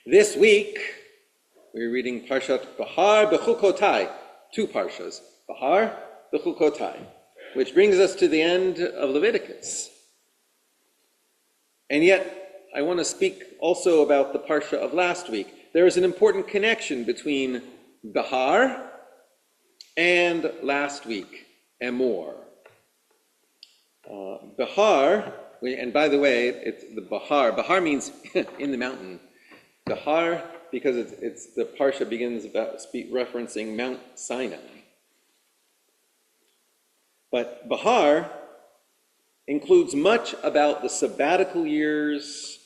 This week, we're reading Parshat Behar Bechukotai, two parshas, Behar Bechukotai, which brings us to the end of Leviticus. And yet, I want to speak also about the parsha of last week. There is an important connection between Behar and last week, Emor. Behar, and by the way, it's the Behar. Behar means in the mountain. Behar, because it's the parsha begins about referencing Mount Sinai. But Behar includes much about the sabbatical years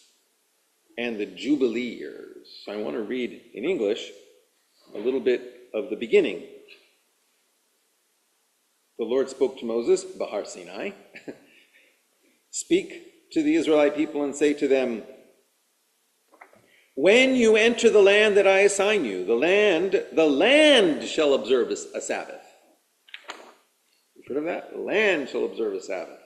and the Jubilee years. So I want to read in English a little bit of the beginning. The Lord spoke to Moses, Behar Sinai, speak to the Israelite people and say to them, when you enter the land that I assign you, the land shall observe a Sabbath. You've heard of that? The land shall observe a Sabbath.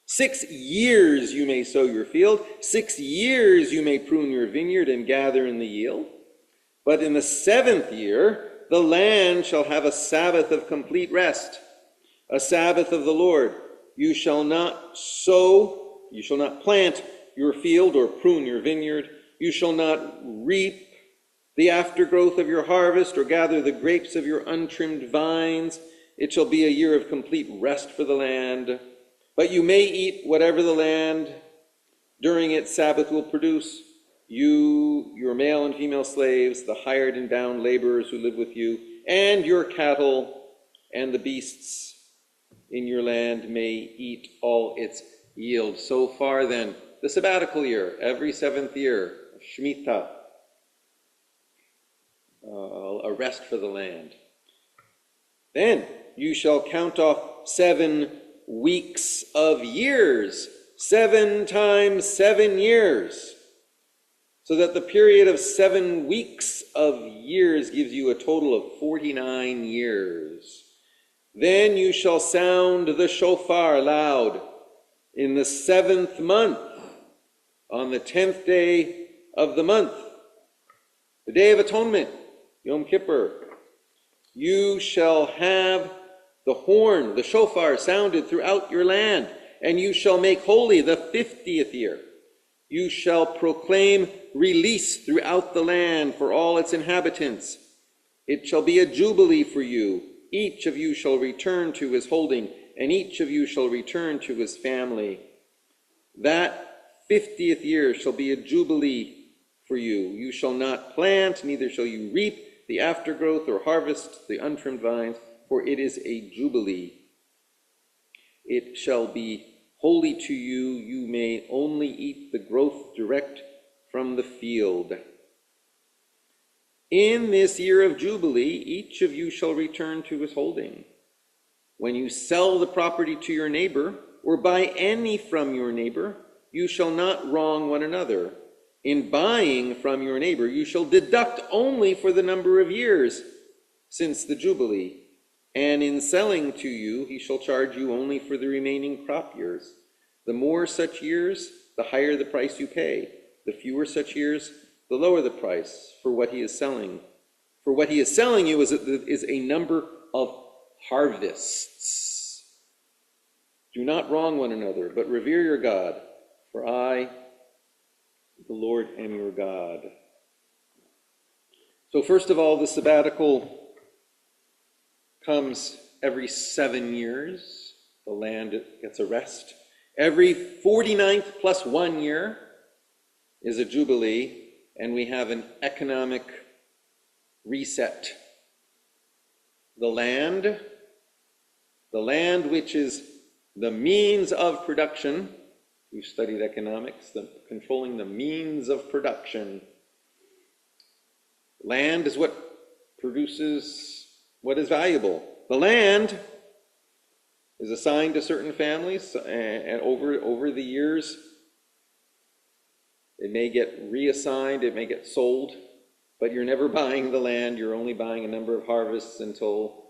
6 years you may sow your field, 6 years you may prune your vineyard and gather in the yield. But in the 7th year, the land shall have a Sabbath of complete rest, a Sabbath of the Lord. You shall not sow, you shall not plant your field or prune your vineyard. You shall not reap the aftergrowth of your harvest or gather the grapes of your untrimmed vines. It shall be a year of complete rest for the land. But you may eat whatever the land during its Sabbath will produce. You, your male and female slaves, the hired and bound laborers who live with you, and your cattle and the beasts in your land may eat all its yield. So far then, the sabbatical year, every 7th year, Shemitah, a rest for the land. Then you shall count off 7 weeks of years, 7 times 7 years, so that the period of 7 weeks of years gives you a total of 49 years. Then you shall sound the shofar loud in the 7th month, on the 10th day of the month, the Day of Atonement, Yom Kippur. You shall have the horn, the shofar, sounded throughout your land, and you shall make holy the 50th year. You shall proclaim release throughout the land for all its inhabitants. It shall be a jubilee for you. Each of you shall return to his holding, and each of you shall return to his family. That 50th year shall be a jubilee for you. You shall not plant, neither shall you reap the aftergrowth or harvest the untrimmed vines, for it is a jubilee. It shall be holy to you. You may only eat the growth direct from the field. In this year of jubilee, each of you shall return to his holding. When you sell the property to your neighbor, or buy any from your neighbor, you shall not wrong one another. In buying from your neighbor, you shall deduct only for the number of years since the Jubilee. And in selling to you, he shall charge you only for the remaining crop years. The more such years, the higher the price you pay. The fewer such years, the lower the price for what he is selling. For what he is selling you is a number of harvests. Do not wrong one another, but revere your God. For I, the Lord, am your God. So first of all, the sabbatical comes every 7 years. The land gets a rest. Every 49th plus 1 year is a jubilee, and we have an economic reset. The land which is the means of production. We've studied economics, controlling the means of production. Land is what produces what is valuable. The land is assigned to certain families, and over the years, it may get reassigned, it may get sold, but you're never buying the land. You're only buying a number of harvests until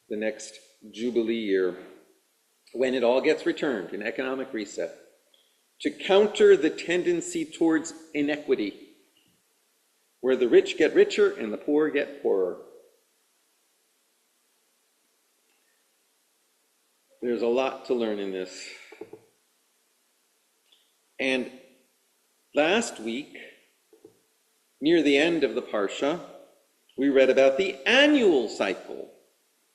the next Jubilee year, when it all gets returned, an economic reset. To counter the tendency towards inequity where the rich get richer and the poor get poorer. There's a lot to learn in this. And last week, near the end of the Parsha, we read about the annual cycle,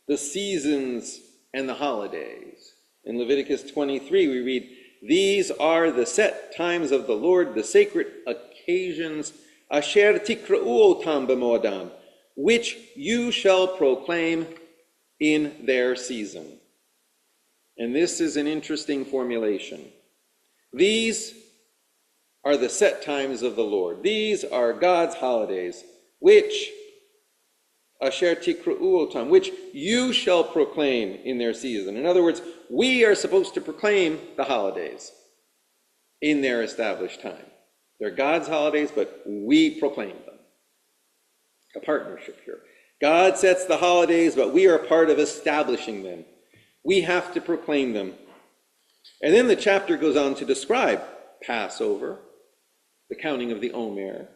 the seasons and the holidays. In Leviticus 23, we read, "These are the set times of the Lord, the sacred occasions, asher tikra'u otam b'mo'adam, which you shall proclaim in their season." And this is an interesting formulation. These are the set times of the Lord. These are God's holidays, which asher tikra'u otam, which you shall proclaim in their season. In other words, we are supposed to proclaim the holidays in their established time. They're God's holidays, but we proclaim them. A partnership here. God sets the holidays, but we are part of establishing them. We have to proclaim them. And then the chapter goes on to describe Passover, the counting of the Omer,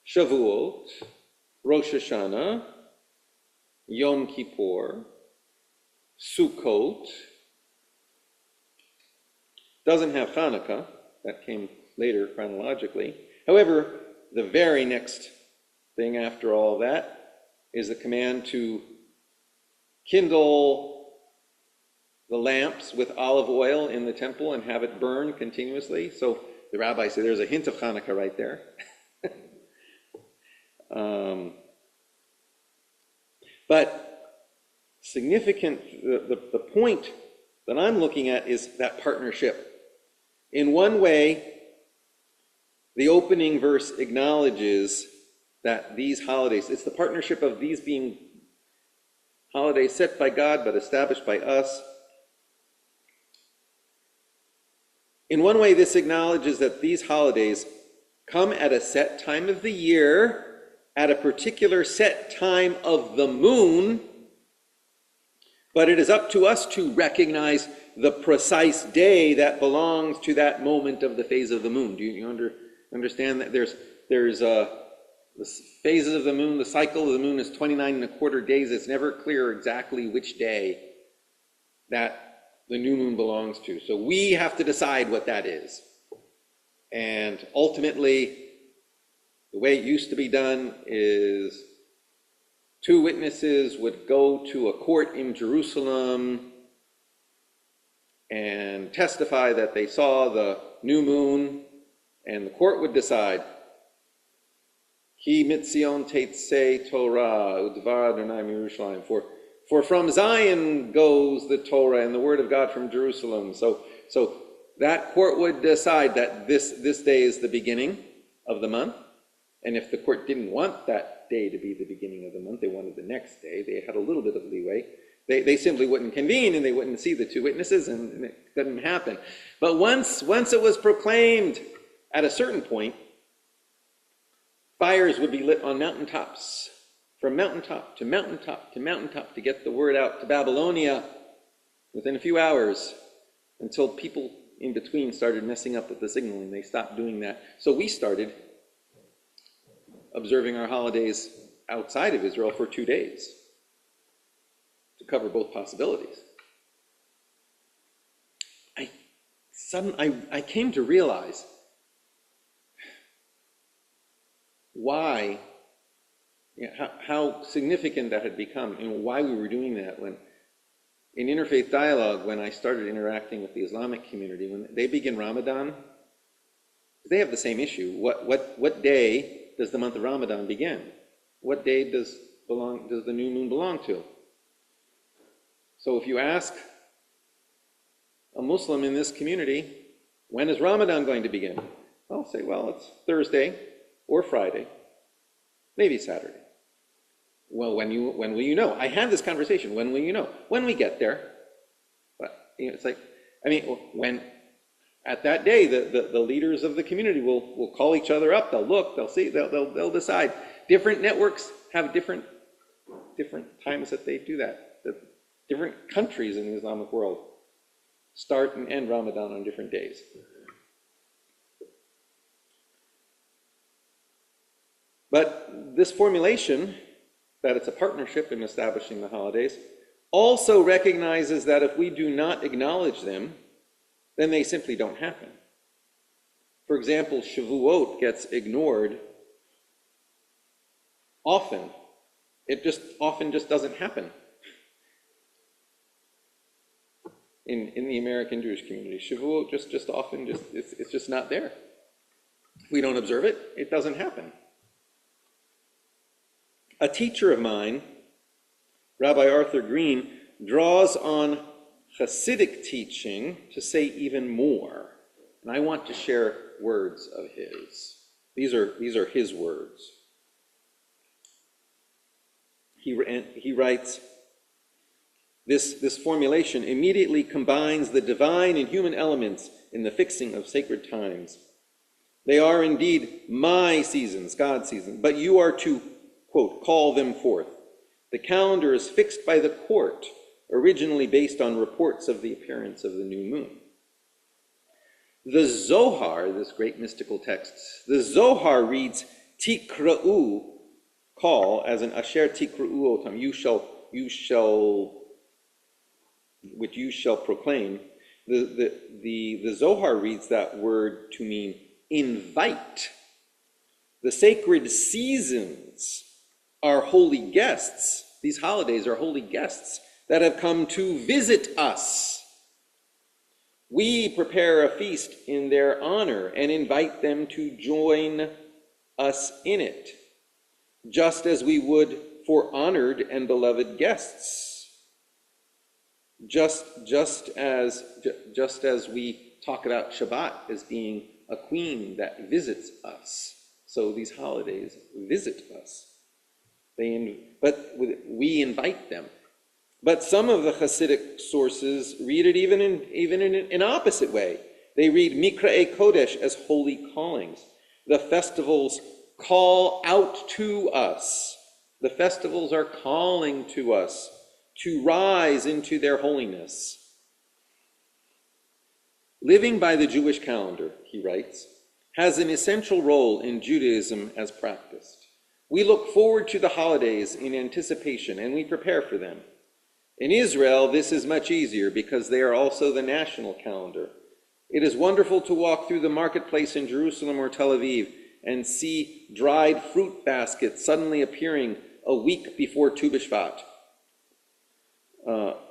Shavuot, Rosh Hashanah, Yom Kippur, Sukkot. Doesn't have Hanukkah. That came later chronologically. However, the very next thing after all that is the command to kindle the lamps with olive oil in the temple and have it burn continuously. So the rabbi said there's a hint of Hanukkah right there. But significant, the point that I'm looking at is that partnership. In one way, the opening verse acknowledges that these holidays, it's the partnership of these being holidays set by God but established by us. In one way, this acknowledges that these holidays come at a set time of the year, at a particular set time of the moon, but it is up to us to recognize the precise day that belongs to that moment of the phase of the moon. Do you understand that there's the phases of the moon, the cycle of the moon is 29.25 days. It's never clear exactly which day that the new moon belongs to. So we have to decide what that is. And ultimately, the way it used to be done is 2 witnesses would go to a court in Jerusalem and testify that they saw the new moon, and the court would decide, Ki mitzion teitzei Torah, udvar Adonai Yerushalayim, for from Zion goes the Torah and the word of God from Jerusalem. So that court would decide that this day is the beginning of the month. And if the court didn't want that day to be the beginning of the month, they wanted the next day, they had a little bit of leeway. They simply wouldn't convene and they wouldn't see the 2 witnesses, and it didn't happen. But once it was proclaimed at a certain point, fires would be lit on mountaintops, from mountaintop to mountaintop to mountaintop, to get the word out to Babylonia within a few hours, until people in between started messing up with the signaling. They stopped doing that. So we started observing our holidays outside of Israel for 2 days to cover both possibilities. I came to realize why, how significant that had become, and why we were doing that. When in Interfaith Dialogue, when I started interacting with the Islamic community, when they begin Ramadan, they have the same issue. What day does the month of Ramadan begin? What day does the new moon belong to? So if you ask a Muslim in this community, when is Ramadan going to begin? I'll say, well, it's Thursday or Friday, maybe Saturday. Well, when will you know? I had this conversation. When will you know? When we get there. But it's like, when at that day, the leaders of the community will call each other up. They'll look. They'll see. They'll decide. Different networks have different times that they do that. The different countries in the Islamic world start and end Ramadan on different days. But this formulation, that it's a partnership in establishing the holidays, also recognizes that if we do not acknowledge them, then they simply don't happen. For example, Shavuot gets ignored often. It just often just doesn't happen in the American Jewish community. Shavuot just often it's just not there. If we don't observe it, it doesn't happen. A teacher of mine, Rabbi Arthur Green, draws on Hasidic teaching to say even more. And I want to share words of his. These are his words. He writes, this formulation immediately combines the divine and human elements in the fixing of sacred times. They are indeed my seasons, God's seasons, but you are to, quote, call them forth. The calendar is fixed by the court, originally based on reports of the appearance of the new moon. The Zohar, this great mystical text, the Zohar reads, Tikra'u, call, as an asher tikra'u otam, which you shall proclaim. The Zohar reads that word to mean invite. The sacred seasons are holy guests. These holidays are holy guests that have come to visit us. We prepare a feast in their honor and invite them to join us in it, just as we would for honored and beloved guests. Just as we talk about Shabbat as being a queen that visits us, so these holidays visit us. But we invite them. But some of the Hasidic sources read it even in an opposite way. They read Mikra'e Kodesh as holy callings. The festivals call out to us. The festivals are calling to us to rise into their holiness. Living by the Jewish calendar, he writes, has an essential role in Judaism as practiced. We look forward to the holidays in anticipation, and we prepare for them. In Israel, this is much easier because they are also the national calendar. It is wonderful to walk through the marketplace in Jerusalem or Tel Aviv and see dried fruit baskets suddenly appearing a week before Tu B'Shvat.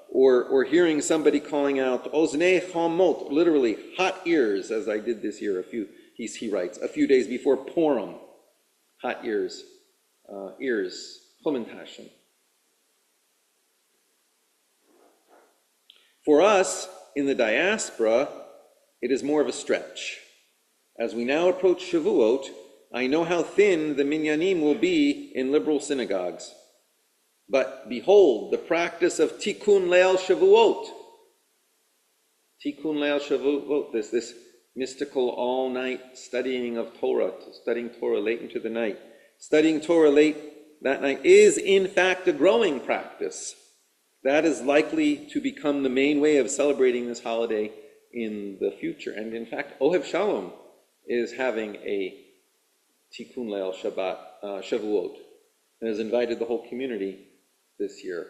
Or hearing somebody calling out, Oznei Chamot, literally hot ears, as I did this year, he writes, a few days before Purim. Hot ears, Chomentashen. For us, in the diaspora, it is more of a stretch. As we now approach Shavuot, I know how thin the minyanim will be in liberal synagogues. But behold, the practice of Tikkun Leil Shavuot. Tikkun Leil Shavuot, this mystical all-night studying of Torah, studying Torah late into the night. Studying Torah late that night is, in fact, a growing practice. That is likely to become the main way of celebrating this holiday in the future. And in fact, Ohev Shalom is having a Tikkun Leil Shavuot and has invited the whole community this year.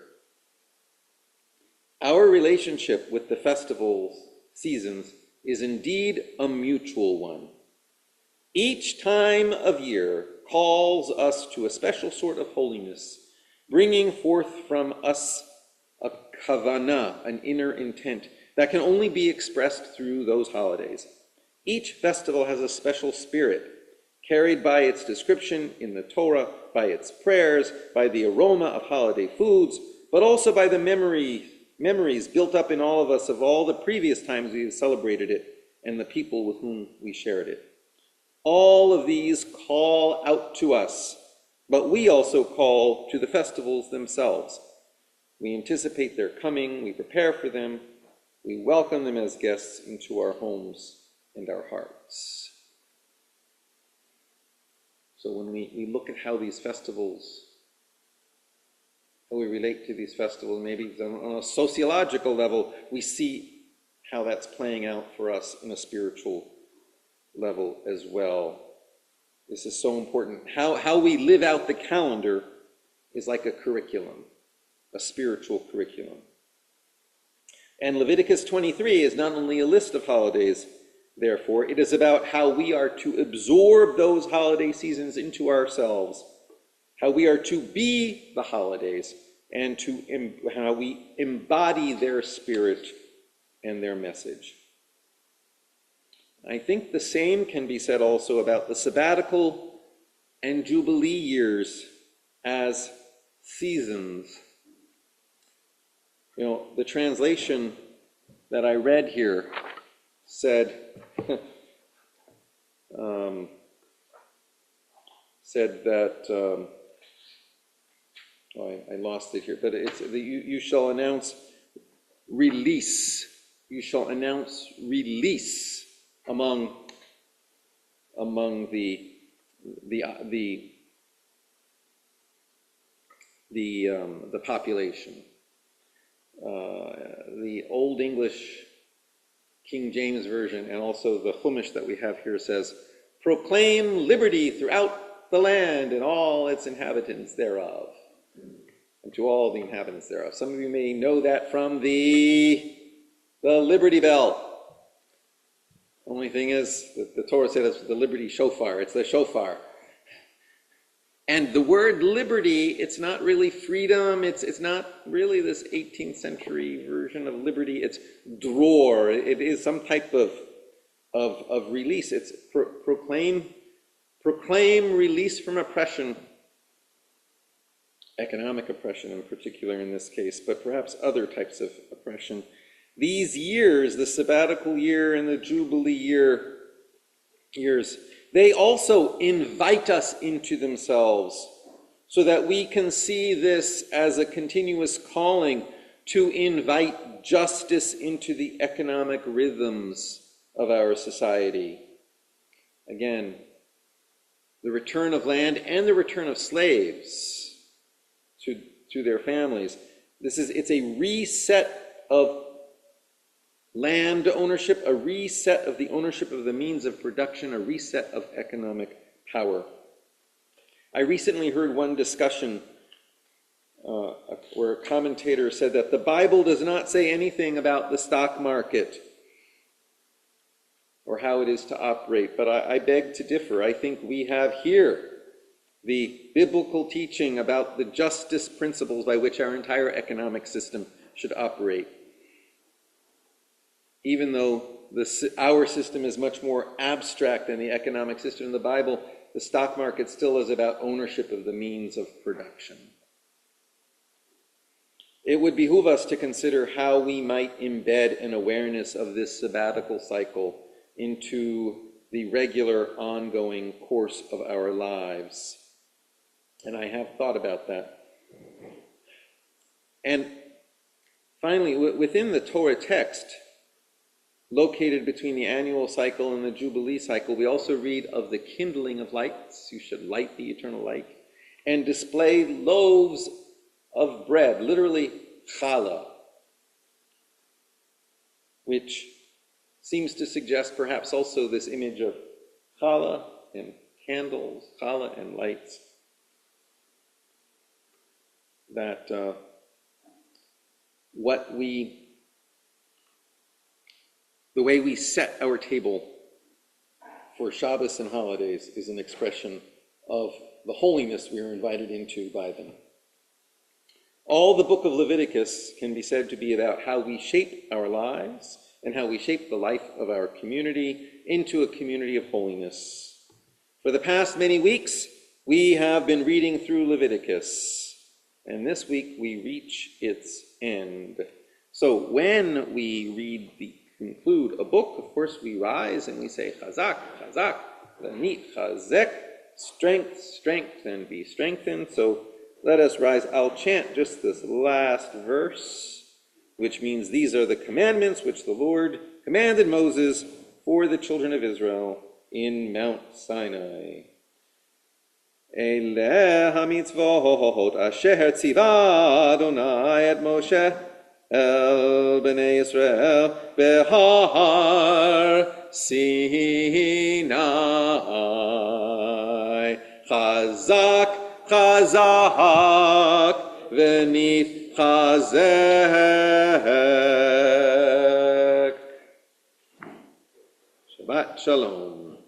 Our relationship with the festivals, seasons, is indeed a mutual one. Each time of year calls us to a special sort of holiness, bringing forth from us a kavanah, an inner intent, that can only be expressed through those holidays. Each festival has a special spirit, carried by its description in the Torah, by its prayers, by the aroma of holiday foods, but also by the memories built up in all of us of all the previous times we have celebrated it and the people with whom we shared it. All of these call out to us, but we also call to the festivals themselves. We anticipate their coming, we prepare for them, we welcome them as guests into our homes and our hearts. So when we look at how these festivals, how we relate to these festivals, maybe on a sociological level, we see how that's playing out for us in a spiritual level as well. This is so important. How we live out the calendar is like a curriculum, a spiritual curriculum. And Leviticus 23 is not only a list of holidays, therefore, it is about how we are to absorb those holiday seasons into ourselves, how we are to be the holidays, and how we embody their spirit and their message. I think the same can be said also about the sabbatical and jubilee years as seasons. You know, the translation that I read here said that I lost it here, but it's you shall announce release. You shall announce release among the population. The Old English King James Version and also the Chumash that we have here says, "Proclaim liberty throughout the land and all its inhabitants thereof." And to all the inhabitants thereof. Some of you may know that from the Liberty Bell. Only thing is, the Torah said it's the Liberty Shofar. It's the shofar. And the word liberty, it's not really freedom. It's not really this 18th century version of liberty. It's dror. It is some type of release. It's proclaim release from oppression. Economic oppression in particular in this case, but perhaps other types of oppression. These years, the sabbatical year and the jubilee years, they also invite us into themselves so that we can see this as a continuous calling to invite justice into the economic rhythms of our society. Again, the return of land and the return of slaves to their families. It's a reset of land ownership, a reset of the ownership of the means of production, a reset of economic power. I recently heard one discussion where a commentator said that the Bible does not say anything about the stock market or how it is to operate, but I beg to differ. I think we have here the biblical teaching about the justice principles by which our entire economic system should operate. Even though our system is much more abstract than the economic system in the Bible, the stock market still is about ownership of the means of production. It would behoove us to consider how we might embed an awareness of this sabbatical cycle into the regular ongoing course of our lives. And I have thought about that. And finally, within the Torah text, located between the annual cycle and the Jubilee cycle, we also read of the kindling of lights. You should light the eternal light. And display loaves of bread, literally challah, which seems to suggest perhaps also this image of challah and candles, challah and lights. That the way we set our table for Shabbos and holidays is an expression of the holiness we are invited into by them. All the book of Leviticus can be said to be about how we shape our lives and how we shape the life of our community into a community of holiness. For the past many weeks, we have been reading through Leviticus. And this week we reach its end. So when we conclude a book, of course we rise and we say, Chazak, Chazak, Lanit, Chazek, strength, strength, and be strengthened. So let us rise. I'll chant just this last verse, which means these are the commandments which the Lord commanded Moses for the children of Israel in Mount Sinai. Ele ha-mitzvot asher tziva Adonai et Moshe el bnei Yisrael behar Sinai. chazak, chazak, v'nitchazek. Shabbat Shalom.